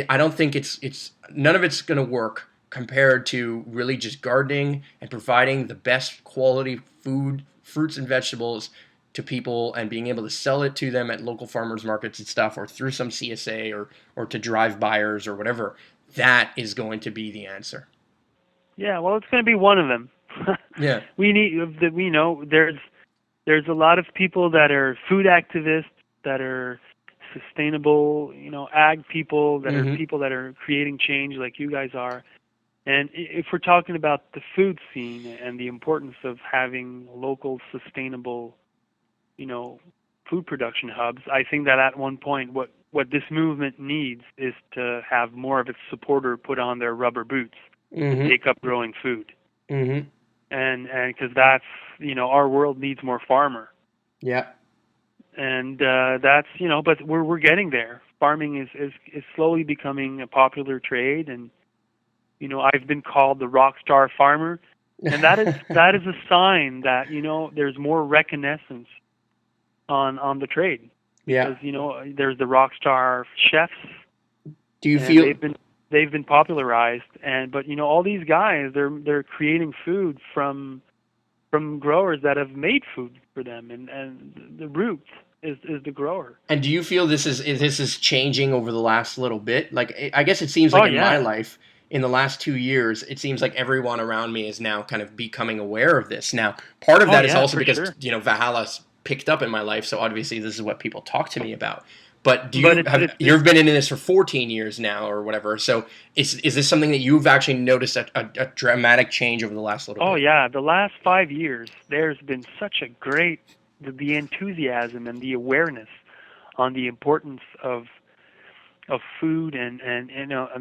I don't think it's none of it's going to work compared to really just gardening and providing the best quality food, fruits and vegetables to people, and being able to sell it to them at local farmers markets and stuff, or through some CSA, or to drive buyers or whatever. That is going to be the answer. Yeah, well, it's going to be one of them. Yeah. We know there's a lot of people that are food activists, that are sustainable, ag people, that are people that are creating change like you guys are. And if we're talking about the food scene and the importance of having local, sustainable, food production hubs, I think that at one point what this movement needs is to have more of its supporter put on their rubber boots and take up growing food. And because that's, our world needs more farmer. Yeah. And that's, but we're getting there. Farming is slowly becoming a popular trade, and I've been called the rock star farmer, and that is a sign that there's more reconnaissance on the trade. Yeah. Because there's the rock star chefs. Do you feel they've been popularized, but all these guys they're creating food from growers that have made food for them, and the root is the grower. And do you feel this is changing over the last little bit? Like, I guess it seems like my life, in the last 2 years, it seems like everyone around me is now kind of becoming aware of this. Now, part of that is also because Valhalla's picked up in my life, so obviously this is what people talk to me about. But you've been in this for 14 years now or whatever, so is this something that you've actually noticed a dramatic change over the last little bit? Oh yeah, the last 5 years, there's been such a great, the enthusiasm and the awareness on the importance of food, and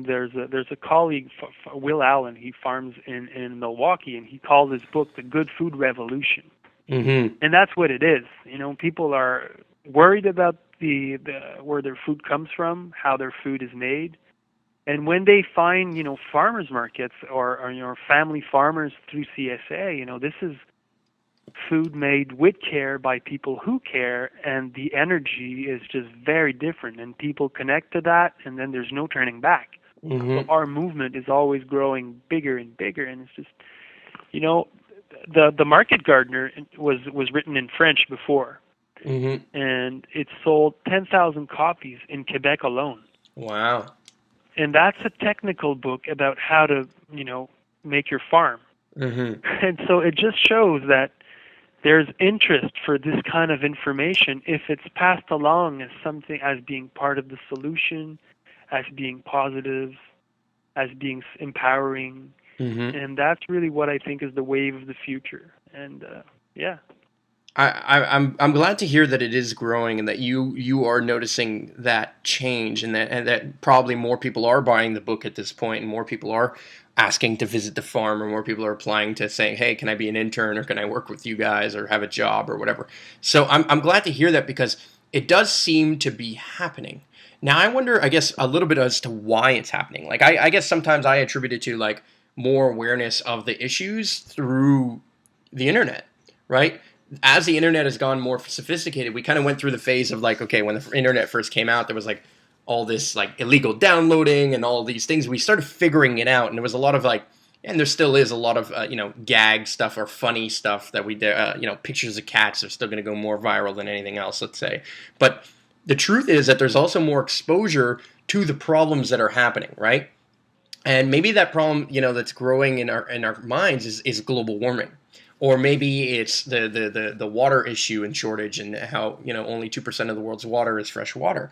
there's a colleague, Will Allen, he farms in Milwaukee, and he calls his book The Good Food Revolution. And that's what it is. People are worried about the where their food comes from, how their food is made, and when they find farmers markets or family farmers through CSA, this is food made with care by people who care, and the energy is just very different, and people connect to that, and then there's no turning back. So our movement is always growing bigger and bigger, and it's just the Market Gardener was written in French before. And it sold 10,000 copies in Quebec alone. Wow. And that's a technical book about how to, make your farm. And so it just shows that there's interest for this kind of information if it's passed along as something, as being part of the solution, as being positive, as being empowering. And that's really what I think is the wave of the future. And yeah. I'm glad to hear that it is growing, and that you are noticing that change, and that probably more people are buying the book at this point, and more people are asking to visit the farm, or more people are applying to saying, hey, can I be an intern, or can I work with you guys, or have a job, or whatever. So I'm glad to hear that, because it does seem to be happening. Now I wonder, I guess, a little bit as to why it's happening. Like I guess sometimes I attribute it to like more awareness of the issues through the internet, right? As the internet has gone more sophisticated, we kind of went through the phase of like, okay, when the internet first came out, there was like all this like illegal downloading and all these things. We started figuring it out, and there was a lot of like, and there still is a lot of gag stuff or funny stuff that we do. Pictures of cats are still going to go more viral than anything else, let's say. But the truth is that there's also more exposure to the problems that are happening, right? And maybe that problem, that's growing in our minds is global warming. Or maybe it's the water issue and shortage, and how only 2% of the world's water is fresh water.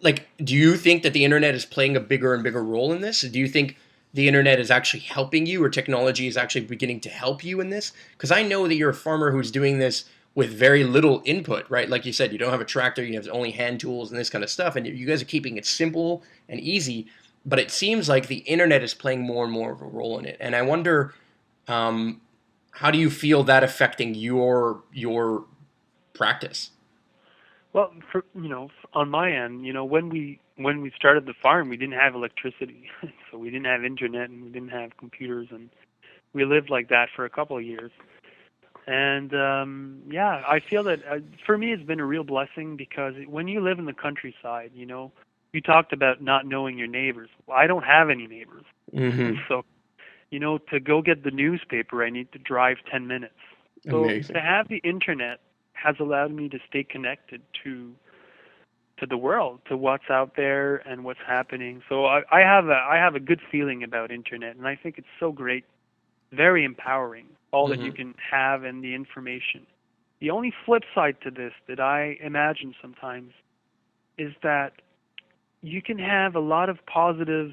Like, do you think that the internet is playing a bigger and bigger role in this? Do you think the internet is actually helping you, or technology is actually beginning to help you in this? Because I know that you're a farmer who's doing this with very little input, right? Like you said, you don't have a tractor, you have only hand tools and this kind of stuff, and you guys are keeping it simple and easy. But it seems like the internet is playing more and more of a role in it, and I wonder. How do you feel that affecting your practice? Well, on my end, when we started the farm, we didn't have electricity, so we didn't have internet and we didn't have computers, and we lived like that for a couple of years. And yeah, I feel that for me, it's been a real blessing because when you live in the countryside, you talked about not knowing your neighbors. Well, I don't have any neighbors, Mm-hmm. so to go get the newspaper, I need to drive 10 minutes. So Amazing. to have the internet has allowed me to stay connected to the world, to what's out there and what's happening. So I have a good feeling about internet, and I think it's so great, very empowering, all that you Mm-hmm. can have and the information. The only flip side to this that I imagine sometimes is that you can have a lot of positive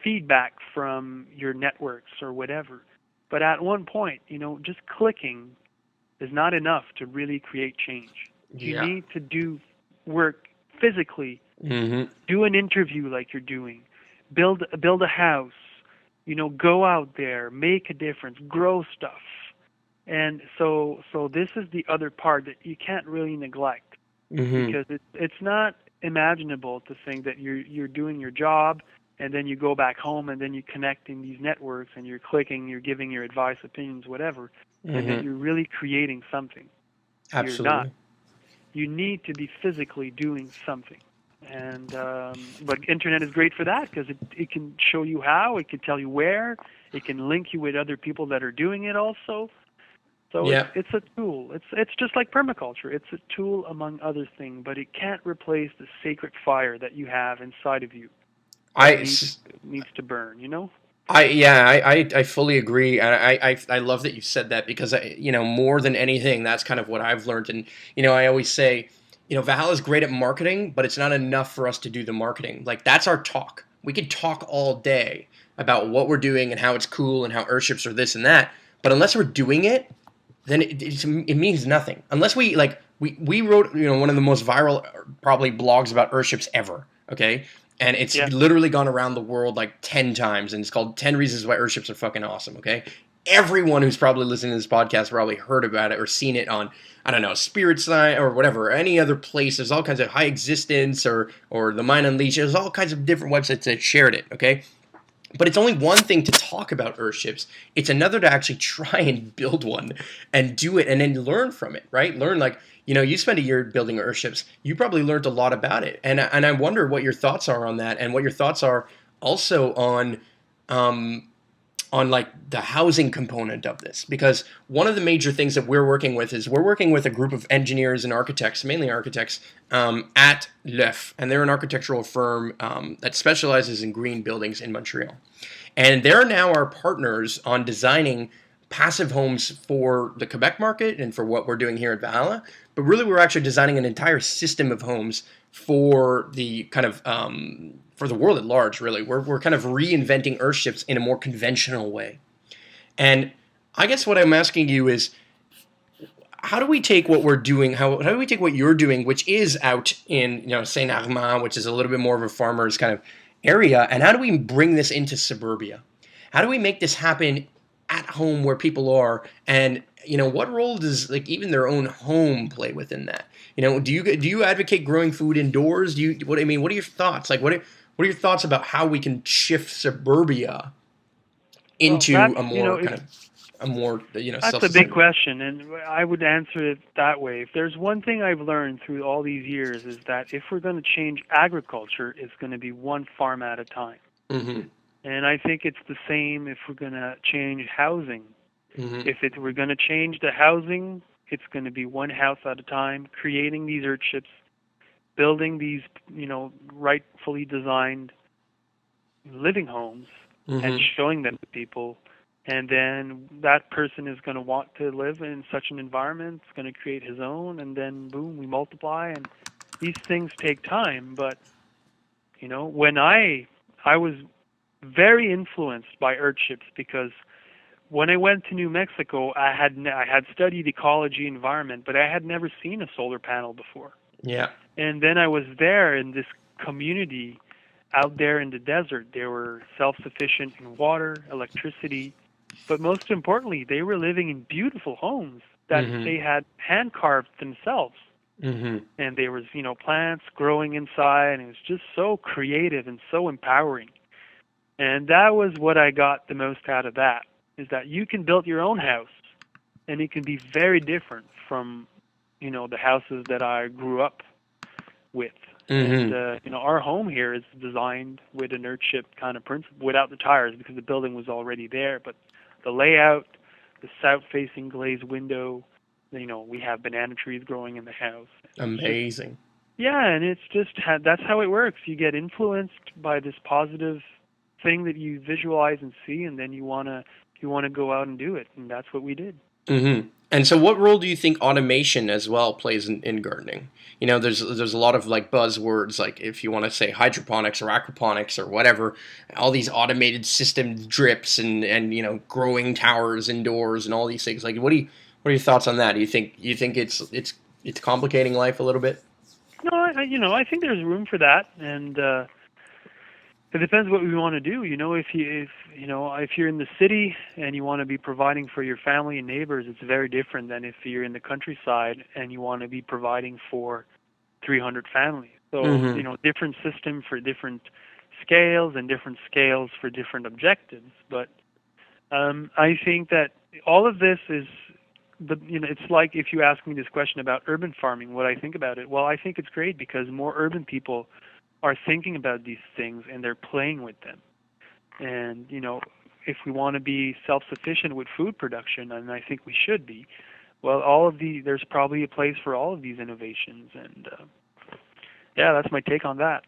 feedback from your networks or whatever, but at one point, just clicking is not enough to really create change. You Yeah. need to do work physically, Mm-hmm. do an interview like you're doing, build a house, go out there, make a difference, grow stuff. And so this is the other part that you can't really neglect, Mm-hmm. because it's not imaginable to think that you're doing your job and then you go back home and then you connect in these networks and you're clicking, you're giving your advice, opinions, whatever, and that Mm-hmm. you're really creating something. You're not. Absolutely. You need to be physically doing something. And but internet is great for that because it can show you how, it can tell you where, it can link you with other people that are doing it also. So Yeah. it's a tool. It's just like permaculture. It's a tool among other things, but it can't replace the sacred fire that you have inside of you that I needs to burn. You know? yeah, I fully agree, and I love that you said that because more than anything, that's kind of what I've learned, and I always say, Valhalla is great at marketing, but it's not enough for us to do the marketing. Like that's our talk. We could talk all day about what we're doing and how it's cool and how airships are this and that, but unless we're doing it, then it means nothing. Unless we wrote one of the most viral probably blogs about airships ever. Okay, and it's Yeah. literally gone around the world like 10 times, and it's called 10 Reasons Why Airships Are Fucking Awesome. Okay, everyone who's probably listening to this podcast probably heard about it or seen it on, I don't know, Spirit Sign or whatever, or any other place. There's all kinds of High Existence or The Mind Unleashed. There's all kinds of different websites that shared it. Okay, but it's only one thing to talk about airships. It's another to actually try and build one and do it and then learn from it, right? Learn like, you spent a year building airships. You probably learned a lot about it. And I wonder what your thoughts are on that and what your thoughts are also um, on like the housing component of this, because one of the major things that we're working with is we're working with a group of engineers and architects, mainly architects, at L'Oeuf, and they're an architectural firm that specializes in green buildings in Montreal, and they're now our partners on designing passive homes for the Quebec market and for what we're doing here at Valhalla. But really, we're actually designing an entire system of homes for the kind of for the world at large. Really, we're kind of reinventing Earthships in a more conventional way. And I guess what I'm asking you is, how do we take what we're doing? How do we take what you're doing, which is out in Saint Armand, which is a little bit more of a farmer's kind of area, and how do we bring this into suburbia? How do we make this happen at home where people are? And what role does like even their own home play within that? Do you advocate growing food indoors? What I mean? What are your thoughts? Like what are your thoughts about how we can shift suburbia Well, into that's a more kind of a more that's a big self-sustaining? question, and I would answer it that way. If there's one thing I've learned through all these years is that if we're going to change agriculture, it's going to be one farm at a time. Mm-hmm. And I think it's the same if we're going to change housing. Mm-hmm. If we're going to change the housing, it's going to be one house at a time, creating these earthships, building these, rightfully designed living homes and Mm-hmm. showing them to people. And then that person is going to want to live in such an environment, it's going to create his own, and then boom, we multiply. And these things take time. But, when I was very influenced by earthships because when I went to New Mexico, I had studied ecology environment, but I had never seen a solar panel before. Yeah. And then I was there in this community out there in the desert. They were self-sufficient in water, electricity, but most importantly, they were living in beautiful homes that Mm-hmm. they had hand carved themselves. Mm-hmm. And there was, plants growing inside, and it was just so creative and so empowering. And that was what I got the most out of that, is that you can build your own house, and it can be very different from, the houses that I grew up with. Mm-hmm. And, our home here is designed with an earthship kind of principle, without the tires, because the building was already there. But the layout, the south-facing glazed window, we have banana trees growing in the house. Amazing. Yeah, and it's just that's how it works. You get influenced by this positive thing that you visualize and see, and then you wanna go out and do it, and that's what we did. Mm-hmm. And so, what role do you think automation as well plays in gardening? There's a lot of like buzzwords, like if you want to say hydroponics or aquaponics or whatever, all these automated system drips and growing towers indoors and all these things. Like, what are your thoughts on that? Do you think it's complicating life a little bit? No, I think there's room for that, and it depends what we want to do. If you're in the city and you want to be providing for your family and neighbors, it's very different than if you're in the countryside and you want to be providing for 300 families. So, Mm-hmm. Different system for different scales and different scales for different objectives. But I think that all of this is it's like if you ask me this question about urban farming, what I think about it. Well, I think it's great because more urban people are thinking about these things and they're playing with them. And, if we want to be self-sufficient with food production, and I think we should be, well, there's probably a place for all of these innovations. And, that's my take on that.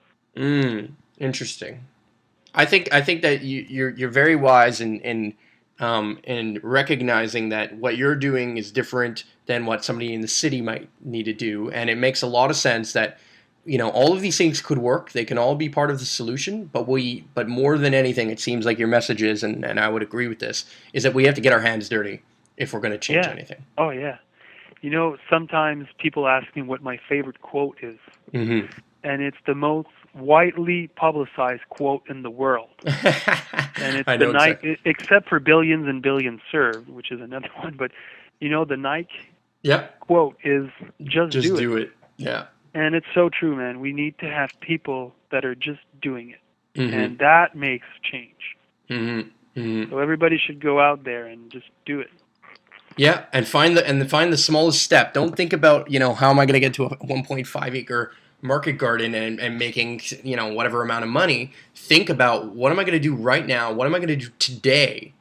Interesting. I think that you're very wise in recognizing that what you're doing is different than what somebody in the city might need to do, and it makes a lot of sense that all of these things could work. They can all be part of the solution, but more than anything, it seems like your message is, and I would agree with this, is that we have to get our hands dirty if we're going to change anything. Oh yeah. Sometimes people ask me what my favorite quote is, Mm-hmm. and it's the most widely publicized quote in the world. And it's the Nike, except for billions and billions served, which is another one. But the Nike quote is just do it. Yeah. And it's so true, man. We need to have people that are just doing it, Mm-hmm. and that makes change. Mm-hmm. Mm-hmm. So everybody should go out there and just do it. Yeah, and find the smallest step. Don't think about how am I going to get to a 1.5 acre market garden and making whatever amount of money. Think about what am I going to do right now? What am I going to do today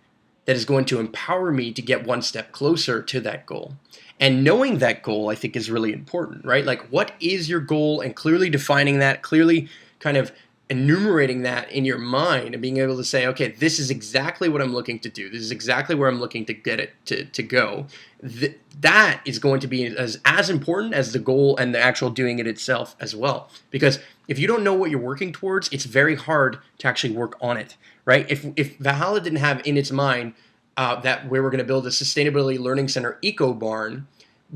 that is going to empower me to get one step closer to that goal? And knowing that goal, I think, is really important, right? Like, what is your goal, and clearly defining that, clearly kind of enumerating that in your mind and being able to say, okay, this is exactly what I'm looking to do. This is exactly where I'm looking to get it to go. That is going to be as important as the goal and the actual doing it itself as well. Because if you don't know what you're working towards, it's very hard to actually work on it, right? If Valhalla didn't have in its mind that we were going to build a sustainability learning center eco barn,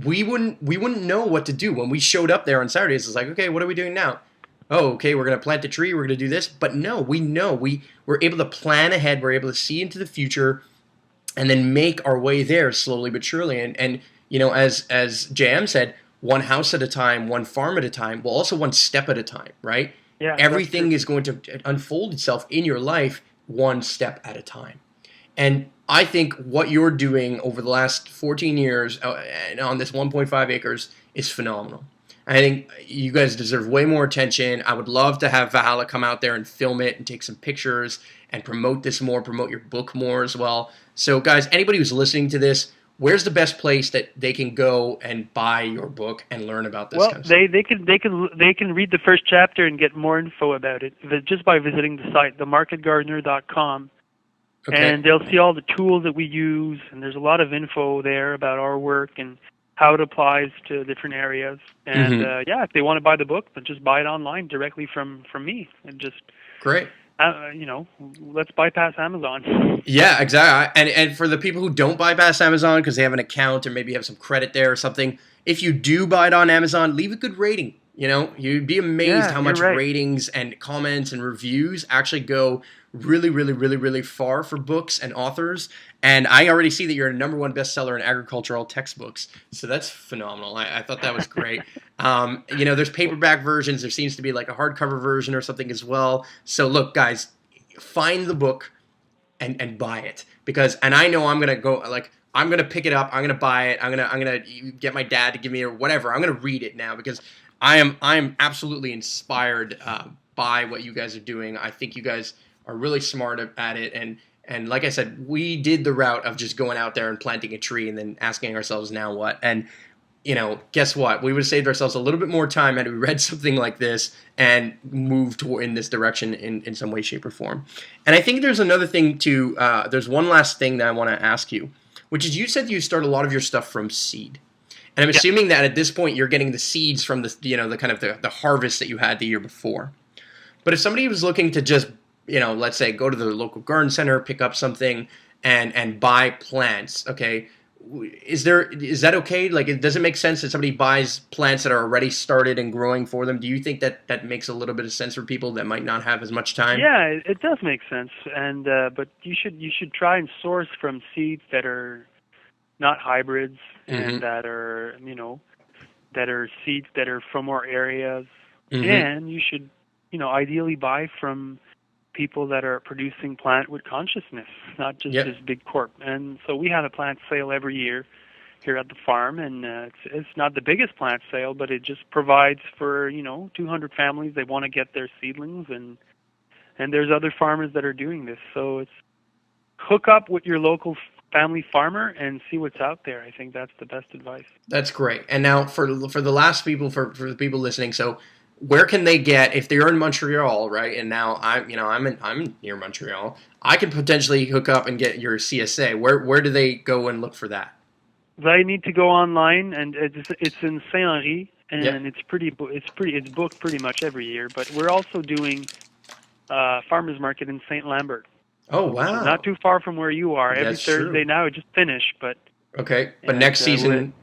we wouldn't know what to do. When we showed up there on Saturdays, it's like, okay, what are we doing now? Oh, okay, we're going to plant a tree, we're going to do this. But no, we know. We're able to plan ahead, we're able to see into the future, and then make our way there slowly but surely. And as JM said, one house at a time, one farm at a time, well, also one step at a time, right? Yeah. Everything is going to unfold itself in your life one step at a time. And I think what you're doing over the last 14 years on this 1.5 acres is phenomenal. I think you guys deserve way more attention. I would love to have Valhalla come out there and film it and take some pictures and promote this more, promote your book more as well. So guys, anybody who's listening to this, where's the best place that they can go and buy your book and learn about this kind of stuff? They can read the first chapter and get more info about it just by visiting the site, themarketgardener.com. Okay. And they'll see all the tools that we use, and there's a lot of info there about our work and how it applies to different areas. And if they want to buy the book, then just buy it online directly from me, and just great. Let's bypass Amazon. Yeah, exactly. And for the people who don't bypass Amazon because they have an account or maybe have some credit there or something, if you do buy it on Amazon, leave a good rating. You know, you'd be amazed how much ratings and comments and reviews actually go really, really, really, really far for books and authors. And I already see that you're a #1 bestseller in agricultural textbooks. So that's phenomenal. I thought that was great. You know, there's paperback versions. There seems to be like a hardcover version or something as well. So look, guys, find the book and buy it. And I know I'm going to go, like, I'm going to pick it up. I'm going to buy it. I'm going to get my dad to give me or whatever. I'm going to read it now because I'm absolutely inspired by what you guys are doing. I think you guys are really smart at it. And like I said, we did the route of just going out there and planting a tree and then asking ourselves, now what? And, you know, guess what? We would have saved ourselves a little bit more time had we read something like this and moved in this direction in some way, shape, or form. And I think there's another thing too. There's one last thing that I want to ask you, which is you said you start a lot of your stuff from seed. And I'm assuming that at this point you're getting the seeds from the, you know, the kind of the harvest that you had the year before. But if somebody was looking to just, you know, let's say go to the local garden center, pick up something and buy plants, okay, is that okay? Like, does it make sense that somebody buys plants that are already started and growing for them? Do you think that makes a little bit of sense for people that might not have as much time? Yeah, it does make sense. And but you should try and source from seeds that are not hybrids and that are, you know, that are seeds that are from our areas. And you should, you know, ideally buy from people that are producing plant with consciousness, not just this big corp. And so we have a plant sale every year here at the farm, and it's not the biggest plant sale, but it just provides for, you know, 200 families. They want to get their seedlings, and there's other farmers that are doing this. So it's hook up with your local family farmer and see what's out there. I think that's the best advice. That's great. And now for the last people, for the people listening, so where can they get, if they're in Montreal, right? And now I'm near Montreal. I could potentially hook up and get your CSA. Where do they go and look for that? They need to go online, and it's in Saint Henri, and it's booked pretty much every year. But we're also doing farmers market in Saint Lambert. Oh wow! Not too far from where you are. Every That's Thursday true. now. It just finished, but. Okay, but next season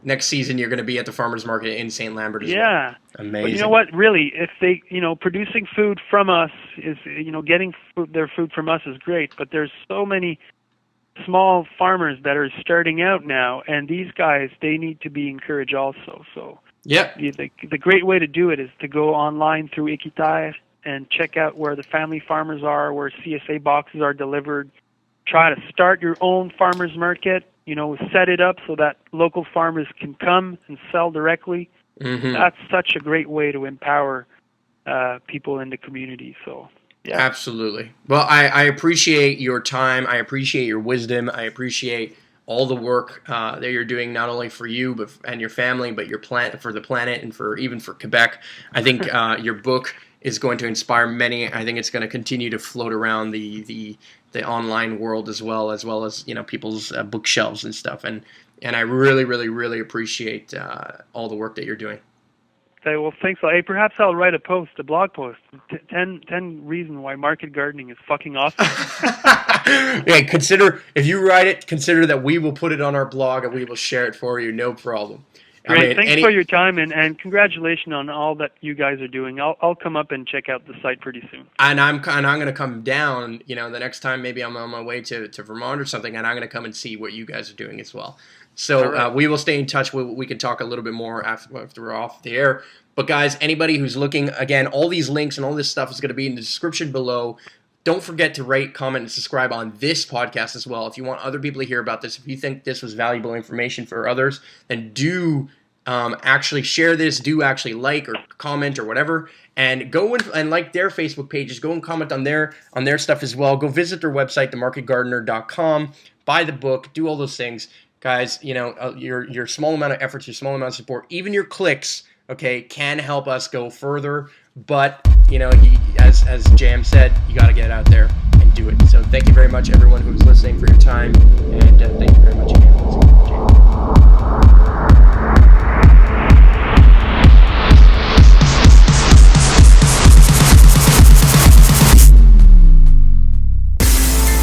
you're going to be at the farmers market in St. Lambert as well. Yeah, amazing. But you know what? Really, if they, you know, producing food from us is, you know, getting their food from us is great. But there's so many small farmers that are starting out now, and these guys, they need to be encouraged also. So the great way to do it is to go online through Équiterre and check out where the family farmers are, where CSA boxes are delivered. Try to start your own farmers market. You know, set it up so that local farmers can come and sell directly. That's such a great way to empower people in the community. So, yeah. Absolutely. Well, I appreciate your time. I appreciate your wisdom. I appreciate all the work that you're doing, not only for you and your family, but for the planet and even for Quebec. I think your book is going to inspire many. I think it's going to continue to float around the online world as well as you know, people's bookshelves and stuff. And I really, really, really appreciate all the work that you're doing. Okay, well, thanks. Hey, perhaps I'll write a blog post. 10 reasons why market gardening is fucking awesome. Yeah, if you write it, consider that we will put it on our blog and we will share it for you. No problem. Great. Thanks for your time, and congratulations on all that you guys are doing. I'll come up and check out the site pretty soon. And I'm going to come down, you know, the next time maybe I'm on my way to Vermont or something, and I'm going to come and see what you guys are doing as well. So we will stay in touch. We can talk a little bit more after we're off the air. But guys, anybody who's looking, again, all these links and all this stuff is going to be in the description below. Don't forget to rate, comment, and subscribe on this podcast as well. If you want other people to hear about this, if you think this was valuable information for others, then do actually share this, do actually like or comment or whatever, and go and like their Facebook pages. Go and comment on their stuff as well. Go visit their website, themarketgardener.com. Buy the book. Do all those things. Guys, you know, your small amount of efforts, your small amount of support, even your clicks, okay, can help us go further. But, you know, as Jam said, you got to get out there and do it. So thank you very much, everyone who's listening, for your time. And thank you very much again.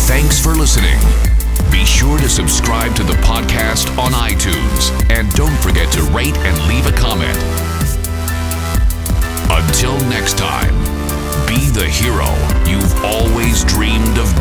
Thanks for listening. Be sure to subscribe to the podcast on iTunes. And don't forget to rate and leave a comment. hero you've always dreamed of